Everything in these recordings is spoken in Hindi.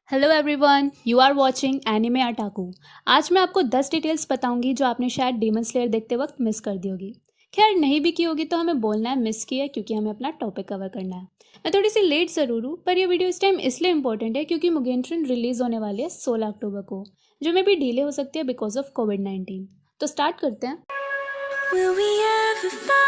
Hello everyone, you are watching anime otaku. आज मैं आपको 10 डिटेल्स बताऊंगी जो आपने शायद डीमन स्लेयर देखते वक्त मिस कर दी होगी। खैर नहीं भी की होगी तो हमें बोलना है मिस किया है, क्योंकि हमें अपना टॉपिक कवर करना है। मैं थोड़ी सी लेट ज़रूर हूँ, पर यह वीडियो इस टाइम इसलिए इंपॉर्टेंट है क्योंकि मुगेन ट्रेन रिलीज़ होने वाली है 16 अक्टूबर को, जो में भी डिले हो सकती है बिकॉज ऑफ कोविड-19। तो स्टार्ट करते हैं। Will we ever find?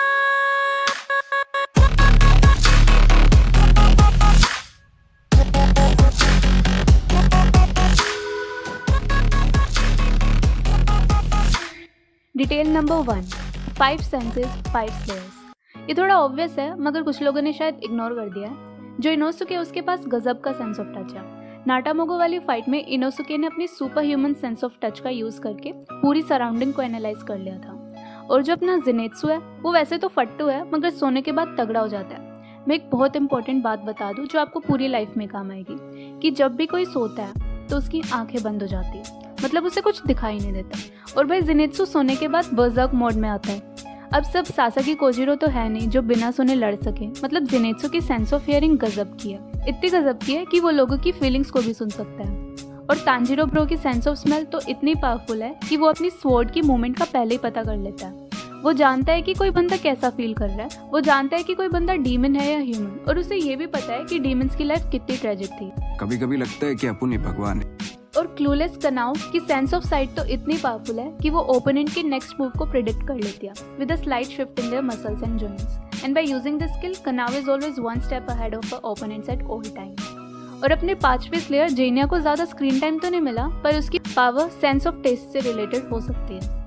Detail number 1, 5 senses 5 slayers. ये थोड़ा ऑब्वियस है, मगर कुछ लोगों ने शायद इग्नोर कर दिया है। जो इनोसुके उसके पास गजब का सेंस ऑफ टच है। नाटामोगो वाली फाइट में इनोसुके ने अपनी super human sense of touch का यूज करके पूरी सराउंडिंग को एनालाइज कर लिया था। और जो अपना ज़ेनेत्सु है वो वैसे तो फट्टू है, मगर सोने के बाद तगड़ा हो जाता है। मैं एक बहुत इंपॉर्टेंट बात बता दूं जो आपको पूरी लाइफ में काम आएगी, कि जब भी कोई सोता है तो उसकी आंखें बंद हो जाती है, मतलब उसे कुछ दिखाई नहीं देता। और भाई ज़ेनेत्सु सोने के बाद बर्ज़र्क मोड में आता है। अब सब सासाकी कोजिरो तो है नहीं जो बिना सोने लड़ सके, मतलब ज़ेनेत्सु की सेंस ऑफ हियरिंग गजब की है, इतनी गजब की है कि वो लोगों की फीलिंग्स को भी सुन सकता है। और तांजीरो ब्रो की सेंस ऑफ स्मेल तो इतनी पावरफुल है कि वो अपनी स्वॉर्ड की मूवमेंट का पहले ही पता कर लेता है। वो जानता है कि कोई बंदा कैसा फील कर रहा है, वो जानता है कि कोई बंदा डीमन है या ह्यूमन, और उसे ये भी पता है कि डीमंस की लाइफ कितनी ट्रेजिक थी। कभी कभी लगता है कि अपन ही भगवान है। और क्लूलेस कनाउ की सेंस ऑफ साइट तो इतनी पावरफुल है कि वो ओपोनेंट के नेक्स्ट मूव को प्रेडिक्ट कर लेती है with a slight shift in their muscles and joints. And by using this skill, Kanao is always one step ahead of her opponents at all times. और अपने 5वें स्लेयर जेनिया को ज्यादा स्क्रीन टाइम तो नहीं मिला, पर उसकी पावर सेंस ऑफ टेस्ट से रिलेटेड हो सकती है।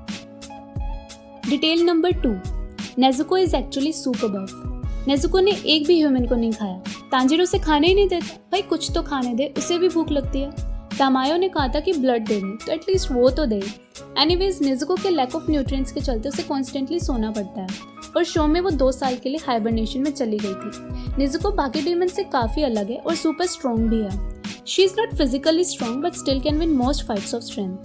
Detail number 2, Nezuko is actually super buff. Nezuko ने एक भी ह्यूमन को नहीं खाया। तांजीरो से खाने ही नहीं देता। भाई कुछ तो खाने दे, उसे भी भूख लगती है। तामायो ने कहा था कि ब्लड दे दे, तो एटलीस्ट वो तो दे। एनीवेज, नेजुको के लैक ऑफ न्यूट्रिएंट्स के चलते उसे कॉन्स्टेंटली सोना पड़ता है, और शो में वो 2 साल के लिए हाइबरनेशन में चली गई थी। नेजुको बाकी डीमन से काफ़ी अलग है और सुपर स्ट्रॉन्ग भी है। She is not physically strong but still can win most fights of strength.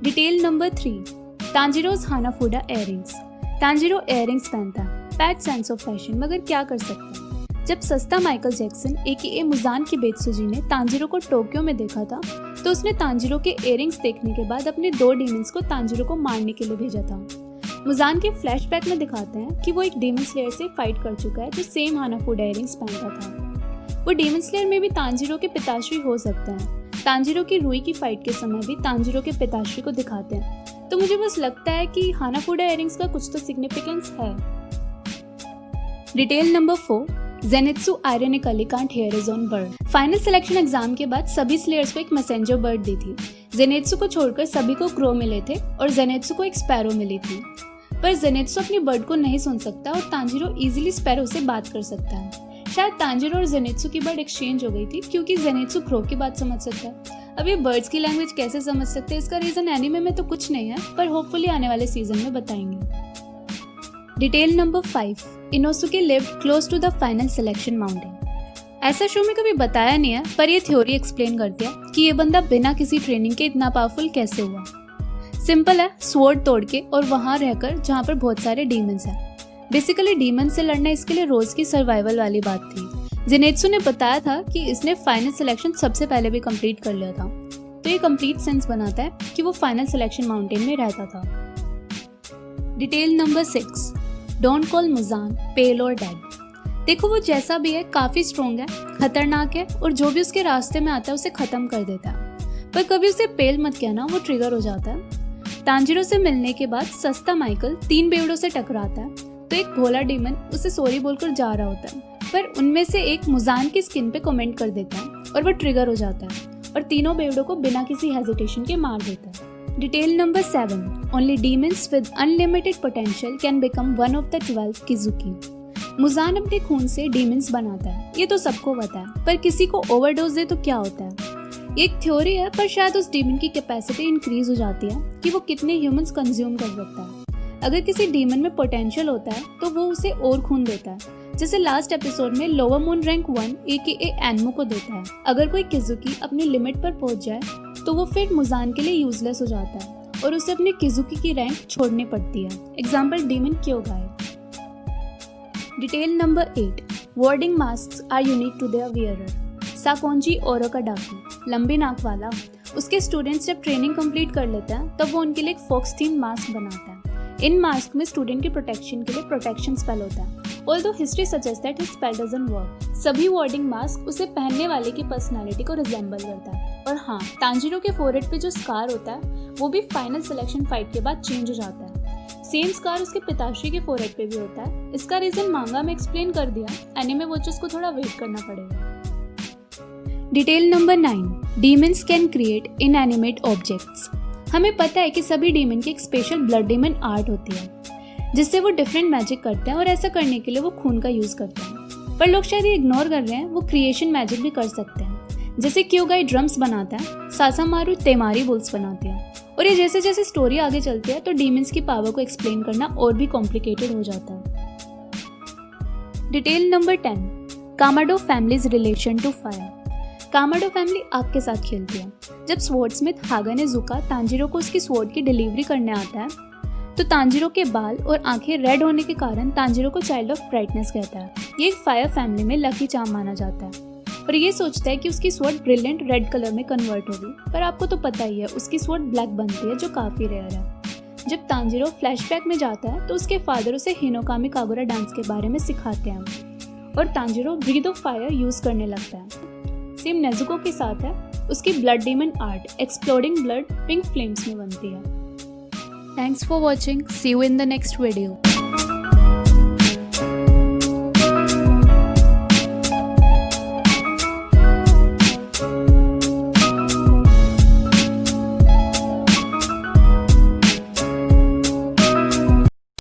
Detail number 3, Tanjiro's Hanafuda earrings. Tanjiro earrings पहनता है, पैट सेंस ऑफ फैशन, मगर क्या कर सकता है। जब सस्ता माइकल जैक्सन एके मुजान की बेत्सुजी ने तांजीरो को टोक्यो में देखा था, तो उसने तांजीरो के इयररिंग्स देखने के बाद अपने 2 डीमंस को तांजीरो को मारने के लिए भेजा था। मुजान के फ्लैशबैक में दिखाते हैं कि वो एक डीमन स्लेयर से फाइट कर चुका है जो सेम हानाफुडा इयररिंग्स पहनता था। वो डीमन स्लेयर में भी तांजीरो के पिताश्री हो सकते हैं। तांजीरो की रुई की फाइट के समय भी तांजीरो के पिताश्री को दिखाते हैं। तो मुझे बस लगता है कि हानाफुडा इयररिंग्स का कुछ तो सिग्निफिकेंस है। Detail number 4, Zenitsu ironically can't hear his own bird. Final selection exam के बाद सभी स्लेयर्स को एक मैसेंजर बर्ड दी थी। ज़ेनेत्सु को छोड़कर सभी को क्रो मिले थे और ज़ेनेत्सु को एक स्पैरो मिली थी। पर ज़ेनेत्सु अपनी बर्ड को नहीं सुन सकता और तांजीरो इजीली स्पैरो से बात कर सकता है। शायद तांजीरो और ज़ेनेत्सु की बर्ड एक्सचेंज हो गई थी, क्योंकि ज़ेनेत्सु क्रो की बात समझ सकता है। अब ये बर्ड्स की लैंग्वेज कैसे समझ सकते हैं, इसका रीजन एनीमे में तो कुछ नहीं है, पर होपफुली आने वाले सीजन में बताएंगे। Detail number 5, Inosuke lived close to the final selection mountain. ऐसा शो में कभी बताया नहीं है, पर ये थ्योरी एक्सप्लेन करती है कि ये बंदा बिना किसी ट्रेनिंग के इतना पावरफुल कैसे हुआ। सिंपल है, स्वॉर्ड तोड़ के और वहां रहकर जहां पर बहुत सारे डीमंस हैं। बेसिकली डीमन से लड़ना इसके लिए रोज की सर्वाइवल वाली बात थी। ज़ेनेत्सु ने बताया था कि इसने फाइनल सिलेक्शन सबसे पहले भी कंप्लीट कर लिया था, तो ये कंप्लीट सेंस बनाता है कि वो फाइनल सिलेक्शन माउंटेन में रहता था। Detail number 6, don't call Muzan pale और डेड। देखो वो जैसा भी है काफी स्ट्रॉन्ग है, खतरनाक है, और जो भी उसके रास्ते में आता है उसे खत्म कर देता है। पर कभी उसे पेल मत कहना, वो ट्रिगर हो जाता है। तांजीरो से मिलने के बाद सस्ता माइकल 3 बेवड़ों से टकराता है, तो एक भोला डीमन उसे सॉरी बोलकर जा रहा होता है, पर उनमें से एक मुजान की स्किन पे कमेंट कर देता है और वो ट्रिगर हो जाता है और तीनों बेवड़ों को बिना किसी हेजिटेशन के मार देता है। Detail number 7, only demons with unlimited potential can become one of the 12 Kizuki. Muzan अपने खून से डीमंस बनाता है, ये तो सबको पता है, पर किसी को ओवरडोज दे तो क्या होता है। ये एक थ्योरी है, पर शायद उस डीमन की कैपेसिटी इंक्रीज हो जाती है कि वो कितने ह्यूमंस कंज्यूम कर सकता है। अगर किसी डीमन में पोटेंशियल होता है तो वो उसे और खून देता है, जैसे लास्ट एपिसोड में लोअर मून रैंक 1 एके एनमो को देता है। अगर कोई किजुकी अपनी लिमिट पर पहुंच जाए तो वो फिर मुजान के लिए यूजलेस हो जाता है और उसे अपने किजुकी की रैंक छोड़नी पड़ती है। Example demon Kyogai. Detail number 8, warding masks are unique to their wearer. Sakonji Urokodaki, लंबी नाक वाला, उसके स्टूडेंट्स जब ट्रेनिंग कंप्लीट कर लेते हैं तब वो उनके लिए एक फॉक्स थीम मास्क बनाता है। इन मास्क में स्टूडेंट के प्रोटेक्शन के लिए प्रोटेक्शन स्पेल होता है। Although history suggest that his spell doesn't work, सभी वार्डिंग मास्क उसे पहनने वाले की पर्सनालिटी को रिजेंबल करता है। और हाँ, तांजीरो के फोरहेड पे जो स्कार होता है वो भी फाइनल सिलेक्शन फाइट के बाद चेंज हो जाता है। सेम स्कार उसके पिताश्री के फोरहेड पे भी होता है। इसका रीजन मांगा में एक्सप्लेन कर दिया, एनिमे वॉचर्स को थोड़ा वेट करना पड़ेगा। Detail number 9, demons can create inanimate objects. हमें पता है कि सभी डीमन की एक स्पेशल ब्लड डीमन आर्ट होती है जिससे वो डिफरेंट मैजिक करते हैं और ऐसा करने के लिए वो खून का यूज करते हैं। पर लोग शायद ये इग्नोर कर रहे हैं, वो क्रिएशन मैजिक भी कर सकते हैं। जैसे क्योगाई ड्रम्स बनाता है, सासामारू तेमारी बुल्स बनाते हैं। और ये जैसे जैसे स्टोरी आगे चलती है तो डीमंस की पावर को एक्सप्लेन करना और भी कॉम्प्लिकेटेड हो जाता है। Detail number 10, Kamado families relation to fire. Kamado family आग के साथ खेलती है। जब स्वॉर्डस्मिथ हागानेजुका तांजीरो को उसकी स्वॉर्ड की डिलीवरी करने आता है तो तांजीरो के बाल और आंखें रेड होने के कारण तांजीरो को चाइल्ड ऑफ ब्राइटनेस कहता है। ये एक फायर फैमिली में लकी चार्म माना जाता है और ये सोचता है कि उसकी स्वॉर्ड ब्रिलियंट रेड कलर में कन्वर्ट होगी, पर आपको तो पता ही है उसकी स्वॉर्ड ब्लैक बनती है जो काफ़ी रेयर है। जब तांजीरो फ्लैशबैक में जाता है तो उसके फादर उसे हिनोकामी कागुरा डांस के बारे में सिखाते हैं और Tanjiro breath of fire use करने लगता है। सेम नेजुको के साथ है, उसकी blood demon art exploding blood pink flames में बनती है। Thanks for watching. See you in the next video.